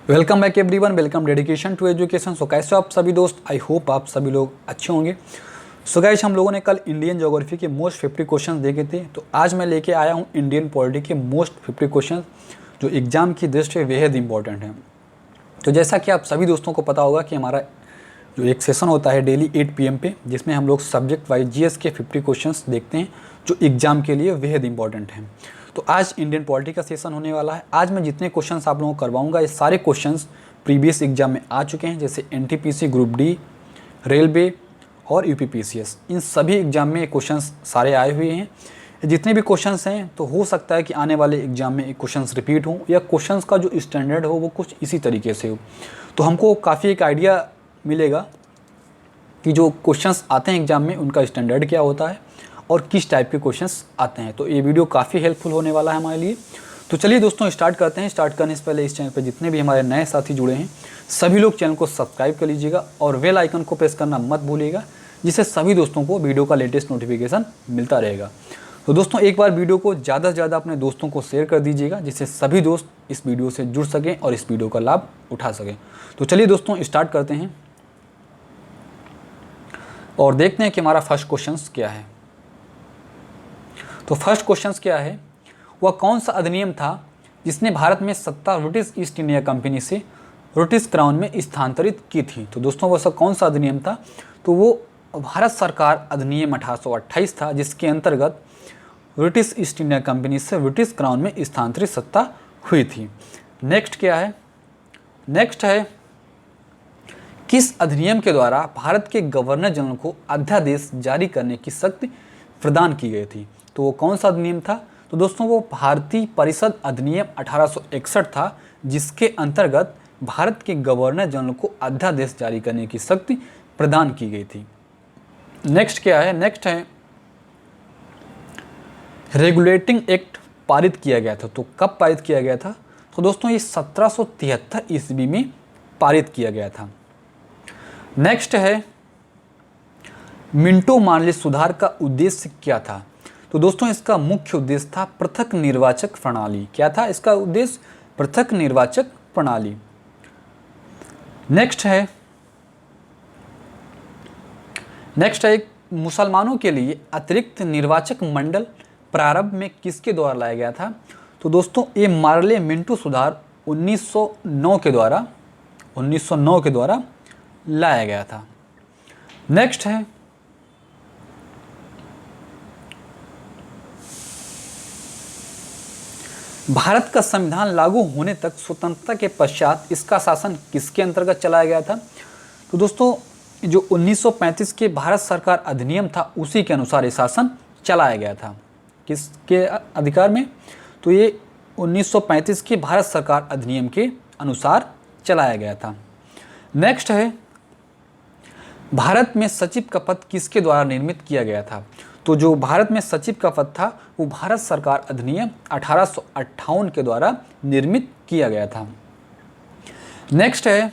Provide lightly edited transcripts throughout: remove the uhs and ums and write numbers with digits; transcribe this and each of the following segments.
Welcome back everyone, welcome dedication to education. So कैसे हो आप सभी दोस्त? आई होप आप सभी लोग अच्छे होंगे। सो गाइस, हम लोगों ने कल इंडियन ज्योग्राफी के मोस्ट 50 क्वेश्चन देखे थे, तो आज मैं लेके आया हूँ इंडियन पॉलिटी के मोस्ट 50 क्वेश्चन जो एग्जाम की दृष्टि से बेहद इंपॉर्टेंट हैं। तो जैसा कि आप सभी दोस्तों को पता होगा कि हमारा जो एक सेशन होता है डेली 8 PM पे, जिसमें हम लोग सब्जेक्ट वाइज जीएस के 50 क्वेश्चंस देखते हैं जो एग्जाम के लिए बेहद इंपॉर्टेंट हैं। तो आज इंडियन पॉलिटी का सेशन होने वाला है। आज मैं जितने क्वेश्चंस आप लोगों को करवाऊंगा ये सारे क्वेश्चंस प्रीवियस एग्जाम में आ चुके हैं, जैसे एनटीपीसी, ग्रुप डी, रेलवे और यूपीपीसीएस। इन सभी एग्जाम में क्वेश्चंस सारे आए हुए हैं। जितने भी क्वेश्चंस हैं तो हो सकता है कि आने वाले एग्जाम में क्वेश्चंस रिपीट हों या क्वेश्चंस का जो स्टैंडर्ड हो वो कुछ इसी तरीके से हो। तो हमको काफ़ी एक आइडिया मिलेगा कि जो क्वेश्चंस आते हैं एग्जाम में उनका स्टैंडर्ड क्या होता है और किस टाइप के क्वेश्चंस आते हैं। तो ये वीडियो काफ़ी हेल्पफुल होने वाला है हमारे लिए। तो चलिए दोस्तों स्टार्ट करते हैं। स्टार्ट करने से पहले इस चैनल पर जितने भी हमारे नए साथी जुड़े हैं सभी लोग चैनल को सब्सक्राइब कर लीजिएगा और बेल आइकन को प्रेस करना मत भूलिएगा, जिससे सभी दोस्तों को वीडियो का लेटेस्ट नोटिफिकेशन मिलता रहेगा। तो दोस्तों एक बार वीडियो को ज़्यादा से ज़्यादा अपने दोस्तों को शेयर कर दीजिएगा, जिससे सभी दोस्त इस वीडियो से जुड़ सकें और इस वीडियो का लाभ उठा सकें। तो चलिए दोस्तों स्टार्ट करते हैं और देखते हैं कि हमारा फर्स्ट क्वेश्चन क्या है। तो फर्स्ट क्वेश्चन क्या है, वह कौन सा अधिनियम था जिसने भारत में सत्ता ब्रिटिश ईस्ट इंडिया कंपनी से ब्रिटिश क्राउन में स्थानांतरित की थी। तो दोस्तों वह कौन सा अधिनियम था? तो वो भारत सरकार अधिनियम 1828 था, जिसके अंतर्गत ब्रिटिश ईस्ट इंडिया कंपनी से ब्रिटिश क्राउन में स्थानांतरित सत्ता हुई थी। नेक्स्ट क्या है? नेक्स्ट है किस अधिनियम के द्वारा भारत के गवर्नर जनरल को अध्यादेश जारी करने की शक्ति प्रदान की गई थी? तो वो कौन सा अधिनियम था? तो दोस्तों वो भारतीय परिषद अधिनियम 1861 था, जिसके अंतर्गत भारत के गवर्नर जनरल को अध्यादेश जारी करने की शक्ति प्रदान की गई थी। नेक्स्ट क्या है? नेक्स्ट है रेगुलेटिंग एक्ट पारित किया गया था। तो कब पारित किया गया था? तो दोस्तों ये 1773 ईस्वी में पारित किया गया था। नेक्स्ट है मिंटो मार्ले सुधार का उद्देश्य क्या था? तो दोस्तों इसका मुख्य उद्देश्य था पृथक निर्वाचक प्रणाली। क्या था इसका उद्देश्य? पृथक निर्वाचक प्रणाली। नेक्स्ट है मुसलमानों के लिए अतिरिक्त निर्वाचक मंडल प्रारंभ में किसके द्वारा लाया गया था? तो दोस्तों ये मार्ले मिंटो सुधार 1909 के द्वारा लाया गया था। नेक्स्ट है भारत का संविधान लागू होने तक स्वतंत्रता के पश्चात इसका शासन किसके अंतर्गत चलाया गया था? तो दोस्तों जो 1935 के भारत सरकार अधिनियम था उसी के अनुसार ये शासन चलाया गया था। किसके अधिकार में? तो ये 1935 के भारत सरकार अधिनियम के अनुसार चलाया गया था। नेक्स्ट है भारत में सचिव का पद किसके द्वारा निर्मित किया गया था? तो जो भारत में सचिव का पद था वो भारत सरकार अधिनियम 1858 के द्वारा निर्मित किया गया था। नेक्स्ट है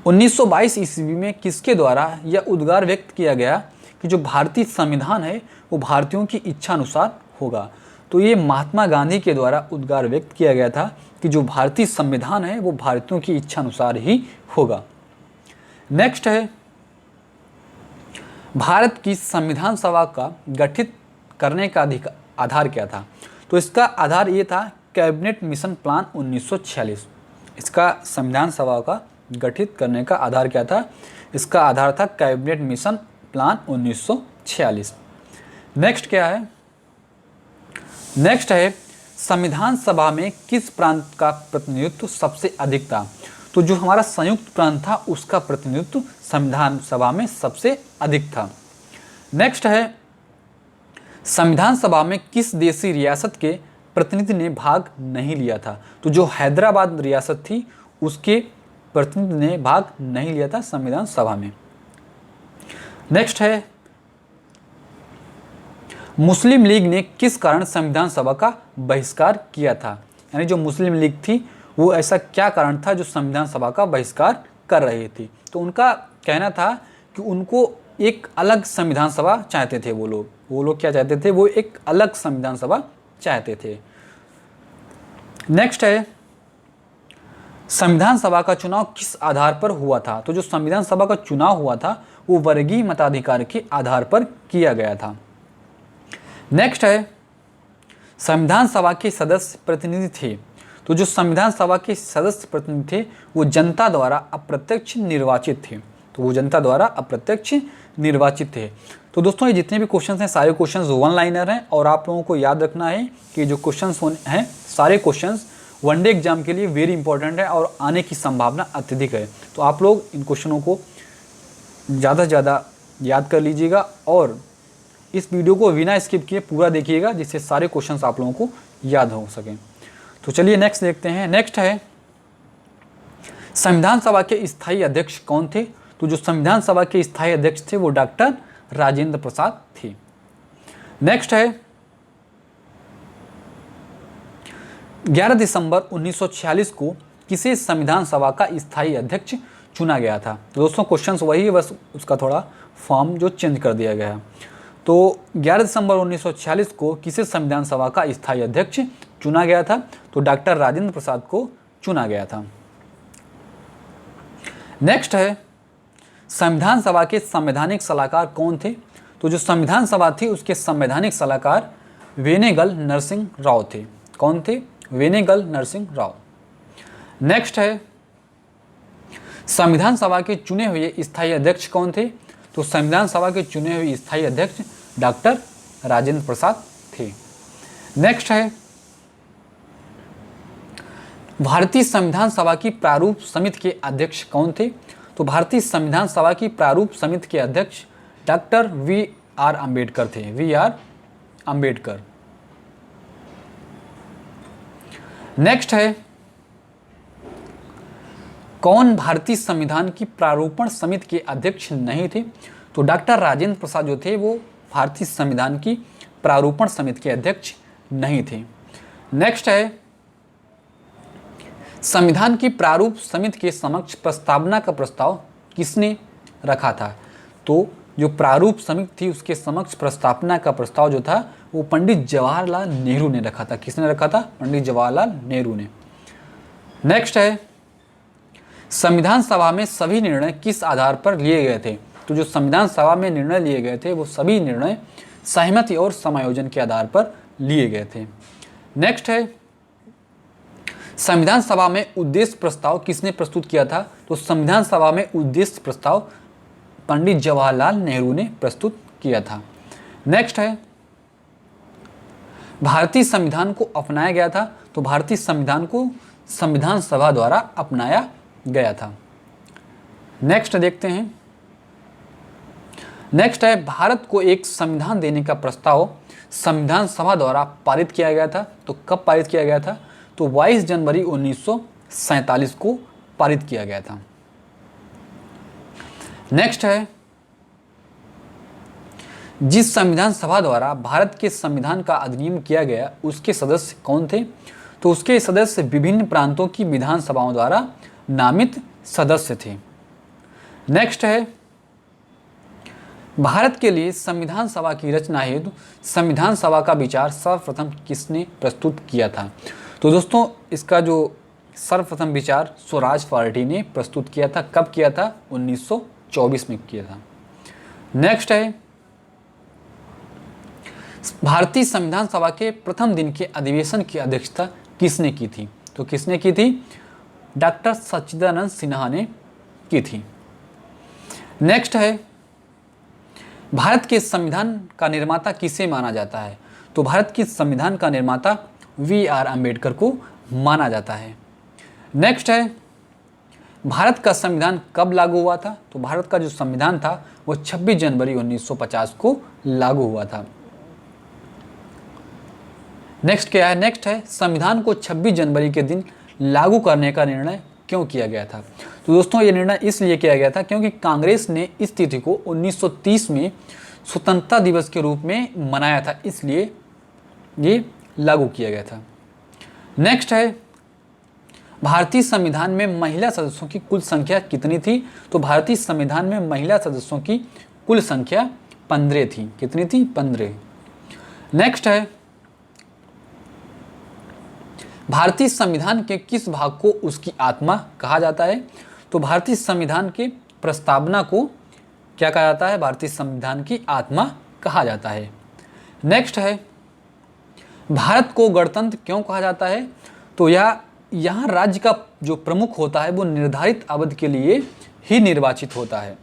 1922 ईस्वी में किसके द्वारा यह उद्गार व्यक्त किया गया कि जो भारतीय संविधान है वो भारतीयों की इच्छा अनुसार होगा? तो ये महात्मा गांधी के द्वारा उद्गार व्यक्त किया गया था कि जो भारतीय संविधान है वो भारतीयों की इच्छा अनुसार ही होगा। नेक्स्ट है भारत की संविधान सभा का गठित करने का आधार क्या था? तो इसका आधार ये था कैबिनेट मिशन प्लान 1946। इसका संविधान सभा का गठित करने का आधार क्या था? इसका आधार था कैबिनेट मिशन प्लान 1946। नेक्स्ट क्या है? नेक्स्ट है संविधान सभा में किस प्रांत का प्रतिनिधित्व सबसे अधिक था? तो जो हमारा संयुक्त प्रांत था उसका प्रतिनिधित्व संविधान सभा में सबसे अधिक था। नेक्स्ट है संविधान सभा में किस देशी रियासत के प्रतिनिधि ने भाग नहीं लिया था? तो जो हैदराबाद रियासत थी उसके प्रतिनिधि ने भाग नहीं लिया था संविधान सभा में। नेक्स्ट है मुस्लिम लीग ने किस कारण संविधान सभा का बहिष्कार किया था? यानी जो मुस्लिम लीग थी वो ऐसा क्या कारण था जो संविधान सभा का बहिष्कार कर रही थी? तो उनका कहना था कि उनको एक अलग संविधान सभा चाहते थे। वो लोग क्या चाहते थे? वो एक अलग संविधान सभा चाहते थे। नेक्स्ट है संविधान सभा का चुनाव किस आधार पर हुआ था? तो जो संविधान सभा का चुनाव हुआ था वो वर्गीय मताधिकार के आधार पर किया गया था। नेक्स्ट है, संविधान सभा के सदस्य प्रतिनिधि थे। तो जो संविधान सभा के सदस्य प्रतिनिधि थे वो जनता द्वारा अप्रत्यक्ष निर्वाचित थे। तो वो जनता द्वारा अप्रत्यक्ष निर्वाचित थे। तो दोस्तों ये जितने भी क्वेश्चंस हैं सारे क्वेश्चंस वन लाइनर हैं और आप लोगों को याद रखना है कि जो क्वेश्चंस हैं सारे क्वेश्चंस वनडे एग्जाम के लिए वेरी इंपॉर्टेंट है और आने की संभावना अत्यधिक है। तो आप लोग इन क्वेश्चनों को ज़्यादा से ज़्यादा याद कर लीजिएगा और इस वीडियो को बिना स्किप किए पूरा देखिएगा जिससे सारे क्वेश्चंस आप लोगों को याद हो सकें। तो चलिए नेक्स्ट देखते हैं। नेक्स्ट है, संविधान सभा के स्थायी अध्यक्ष कौन थे? तो जो संविधान सभा के स्थायी अध्यक्ष थे वो डॉक्टर राजेंद्र प्रसाद थे। नेक्स्ट है, 11 दिसंबर 1946 को किसे संविधान सभा का स्थायी अध्यक्ष चुना गया था? तो दोस्तों क्वेश्चंस वही है, बस उसका थोड़ा फॉर्म जो चेंज कर दिया गया है। तो 11 दिसंबर 1946 को किसे संविधान सभा का स्थायी अध्यक्ष चुना गया था? तो डॉक्टर राजेंद्र प्रसाद को चुना गया था। नेक्स्ट है, संविधान सभा के संवैधानिक सलाहकार कौन थे? तो जो संविधान सभा थी उसके संवैधानिक सलाहकार वेनेगल नरसिंह राव थे। कौन थे? वेनेगल नरसिंह राव। नेक्स्ट है, संविधान सभा के चुने हुए स्थायी अध्यक्ष कौन थे? तो संविधान सभा के चुने हुए स्थायी अध्यक्ष डॉक्टर राजेंद्र प्रसाद थे। नेक्स्ट है, भारतीय संविधान सभा की प्रारूप समिति के अध्यक्ष कौन थे? तो भारतीय संविधान सभा की प्रारूप समिति के अध्यक्ष डॉक्टर V.R. अम्बेडकर थे। V.R. अम्बेडकर। नेक्स्ट है, कौन भारतीय संविधान की प्रारूपण समिति के अध्यक्ष नहीं थे? तो डॉक्टर राजेंद्र प्रसाद जो थे वो भारतीय संविधान की प्रारूपण समिति के अध्यक्ष नहीं थे। नेक्स्ट है, संविधान की प्रारूप समिति के समक्ष प्रस्तावना का प्रस्ताव किसने रखा था? तो जो प्रारूप समिति थी उसके समक्ष प्रस्तावना का प्रस्ताव जो था वो पंडित जवाहरलाल नेहरू ने रखा था। किसने रखा था? पंडित जवाहरलाल नेहरू ने। नेक्स्ट है, संविधान सभा में सभी निर्णय किस आधार पर लिए गए थे? तो जो संविधान सभा में निर्णय लिए गए थे वो सभी निर्णय सहमति और समायोजन के आधार पर लिए गए थे। नेक्स्ट है, संविधान सभा में उद्देश्य प्रस्ताव किसने प्रस्तुत किया था? तो संविधान सभा में उद्देश्य प्रस्ताव पंडित जवाहरलाल नेहरू ने प्रस्तुत किया था। नेक्स्ट है, भारतीय संविधान को अपनाया गया था। तो भारतीय संविधान को संविधान सभा द्वारा अपनाया गया था। नेक्स्ट देखते हैं। नेक्स्ट है, भारत को एक संविधान देने का प्रस्ताव संविधान सभा द्वारा पारित किया गया था। तो कब पारित किया गया था? तो 22 जनवरी 1947 को पारित किया गया था। नेक्स्ट है, जिस संविधान सभा द्वारा भारत के संविधान का अधिनियम किया गया उसके सदस्य कौन थे? तो उसके सदस्य विभिन्न प्रांतों की विधानसभाओं द्वारा नामित सदस्य थे। नेक्स्ट है, भारत के लिए संविधान सभा की रचना हेतु संविधान सभा का विचार सर्वप्रथम किसने प्रस्तुत किया था? तो दोस्तों इसका जो सर्वप्रथम विचार स्वराज पार्टी ने प्रस्तुत किया था। कब किया था? 1924 में किया था। नेक्स्ट है, भारतीय संविधान सभा के प्रथम दिन के अधिवेशन की अध्यक्षता किसने की थी? तो किसने की थी? डॉक्टर सच्चिदानंद सिन्हा ने की थी। नेक्स्ट है, भारत के संविधान का निर्माता किसे माना जाता है? तो भारत के संविधान का निर्माता V.R. अम्बेडकर को माना जाता है। नेक्स्ट है, भारत का संविधान कब लागू हुआ था? तो भारत का जो संविधान था वो 26 जनवरी 1950 को लागू हुआ था। नेक्स्ट क्या है? नेक्स्ट है, संविधान को 26 जनवरी के दिन लागू करने का निर्णय क्यों किया गया था? तो दोस्तों ये निर्णय इसलिए किया गया था क्योंकि कांग्रेस ने इस तिथि को 1930 में स्वतंत्रता दिवस के रूप में मनाया था, इसलिए ये लागू किया गया था। नेक्स्ट है, भारतीय संविधान में महिला सदस्यों की कुल संख्या कितनी थी? तो भारतीय संविधान में महिला सदस्यों की कुल संख्या 15 थी। कितनी थी? 15। नेक्स्ट है, भारतीय संविधान के किस भाग को उसकी आत्मा कहा जाता है? तो भारतीय संविधान के प्रस्तावना को क्या कहा जाता है? भारतीय संविधान की आत्मा कहा जाता है। नेक्स्ट है, भारत को गणतंत्र क्यों कहा जाता है? तो यहाँ राज्य का जो प्रमुख होता है वो निर्धारित अवधि के लिए ही निर्वाचित होता है,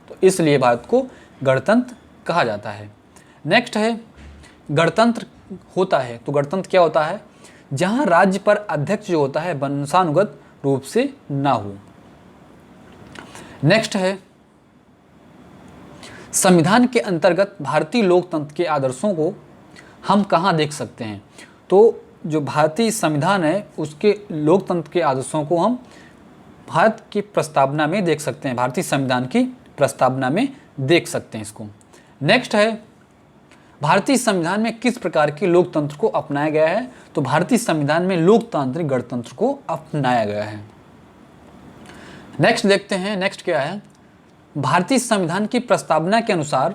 तो इसलिए भारत को गणतंत्र कहा जाता है। नेक्स्ट है, गणतंत्र होता है तो गणतंत्र क्या होता है? जहाँ राज्य पर अध्यक्ष जो होता है वंशानुगत रूप से ना हो। नेक्स्ट है, संविधान के अंतर्गत भारतीय लोकतंत्र के आदर्शों को हम कहाँ देख सकते हैं? तो जो भारतीय संविधान है उसके लोकतंत्र के आदर्शों को हम भारत की प्रस्तावना में देख सकते हैं, भारतीय संविधान की प्रस्तावना में देख सकते हैं इसको। नेक्स्ट है, भारतीय संविधान में किस प्रकार के लोकतंत्र को अपनाया गया है? तो भारतीय संविधान में लोकतांत्रिक गणतंत्र को अपनाया गया है। नेक्स्ट देखते हैं, नेक्स्ट क्या है? भारतीय संविधान की प्रस्तावना के अनुसार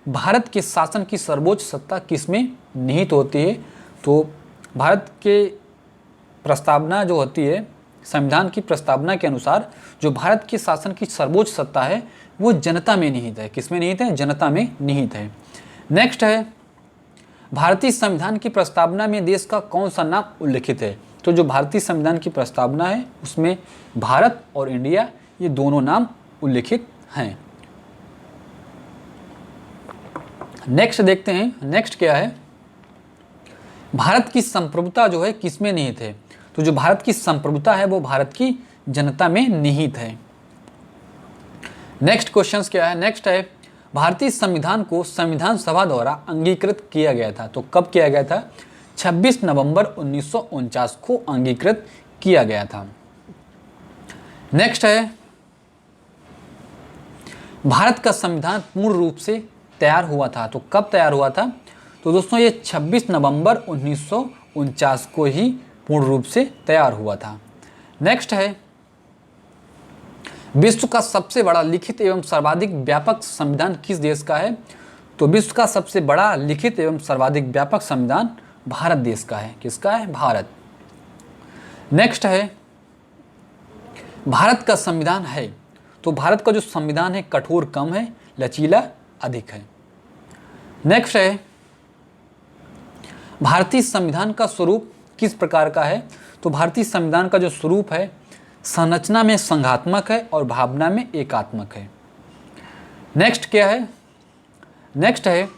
भारत के शासन की सर्वोच्च सत्ता किसमें निहित होती है? तो भारत के प्रस्तावना जो होती है, संविधान की प्रस्तावना के अनुसार जो भारत के शासन की सर्वोच्च सत्ता है वो जनता में निहित है। किसमें निहित है? जनता में निहित है। नेक्स्ट है, भारतीय संविधान की प्रस्तावना में देश का कौन सा नाम उल्लिखित है? तो जो भारतीय संविधान की प्रस्तावना है उसमें भारत और इंडिया ये दोनों नाम उल्लिखित हैं। नेक्स्ट देखते हैं, नेक्स्ट क्या है? भारत की संप्रभुता जो है किसमें निहित है? तो जो भारत की संप्रभुता है वो भारत की जनता में निहित है। नेक्स्ट क्वेश्चंस क्या है? नेक्स्ट है, भारतीय संविधान को संविधान सभा द्वारा अंगीकृत किया गया था, तो कब किया गया था? 26 नवंबर 1949 को अंगीकृत किया गया था। नेक्स्ट है, भारत का संविधान पूर्ण रूप से तैयार हुआ था, तो कब तैयार हुआ था? तो दोस्तों ये 26 नवंबर 1949 को ही पूर्ण रूप से तैयार हुआ था। नेक्स्ट है, विश्व का सबसे बड़ा लिखित एवं सर्वाधिक व्यापक संविधान किस देश का है? तो विश्व का सबसे बड़ा लिखित एवं सर्वाधिक व्यापक संविधान भारत देश का है। किसका है? भारत। नेक्स्ट है, भारत का संविधान है, तो भारत का जो संविधान है कठोर कम है, लचीला अधिक है। नेक्स्ट है, भारतीय संविधान का स्वरूप किस प्रकार का है? तो भारतीय संविधान का जो स्वरूप है संरचना में संघात्मक है और भावना में एकात्मक है। नेक्स्ट क्या है? नेक्स्ट है,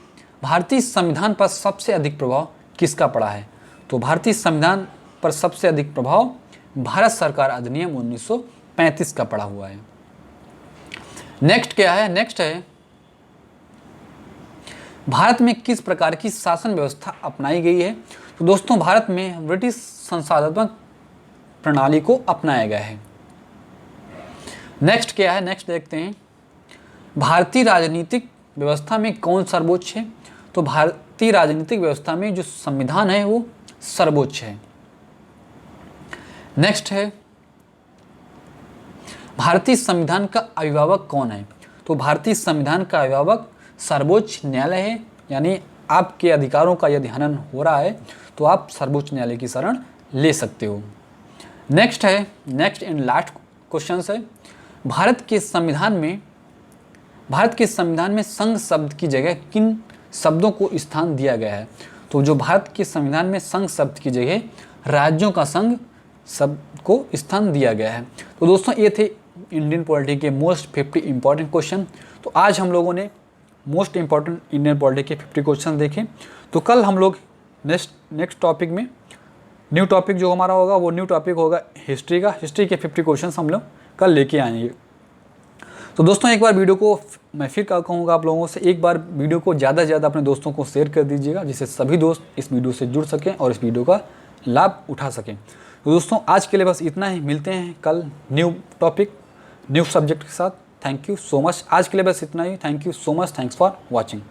भारतीय संविधान पर सबसे अधिक प्रभाव किसका पड़ा है? तो भारतीय संविधान पर सबसे अधिक प्रभाव भारत सरकार अधिनियम 1935 का पड़ा हुआ है। नेक्स्ट क्या है? नेक्स्ट है, भारत में किस प्रकार की शासन व्यवस्था अपनाई गई है? तो दोस्तों भारत में ब्रिटिश संसाधनात्मक प्रणाली को अपनाया गया है। नेक्स्ट क्या है? नेक्स्ट देखते हैं, भारतीय राजनीतिक व्यवस्था में कौन सर्वोच्च है? तो भारतीय राजनीतिक व्यवस्था में जो संविधान है वो सर्वोच्च है। नेक्स्ट है, भारतीय संविधान का अभिभावक कौन है? तो भारतीय संविधान का अभिभावक सर्वोच्च न्यायालय है, यानी आपके अधिकारों का यदि हनन हो रहा है तो आप सर्वोच्च न्यायालय की शरण ले सकते हो। नेक्स्ट है, नेक्स्ट एंड लास्ट क्वेश्चन है, भारत के संविधान में संघ शब्द की जगह किन शब्दों को स्थान दिया गया है? तो जो भारत के संविधान में संघ शब्द की जगह राज्यों का संघ शब्द को स्थान दिया गया है। तो दोस्तों ये थे इंडियन पॉलिटी के मोस्ट 50 इंपॉर्टेंट क्वेश्चन। तो आज हम लोगों ने मोस्ट इंपॉर्टेंट इंडियन पॉलिटी के 50 क्वेश्चन देखे। तो कल हम लोग नेक्स्ट टॉपिक में न्यू टॉपिक जो हमारा होगा वो न्यू टॉपिक होगा हिस्ट्री का। हिस्ट्री के 50 क्वेश्चन हम लोग कल लेके आएंगे। तो दोस्तों एक बार वीडियो को मैं फिर कहूँगा आप लोगों से, एक बार वीडियो को ज़्यादा से ज़्यादा अपने दोस्तों को शेयर कर दीजिएगा, जिससे सभी दोस्त इस वीडियो से जुड़ सकें और इस वीडियो का लाभ उठा सकें। तो दोस्तों आज के लिए बस इतना ही, मिलते हैं कल न्यू टॉपिक न्यू सब्जेक्ट के साथ। थैंक यू सो मच, आज के लिए बस इतना ही। Thank you so much, thanks for watching.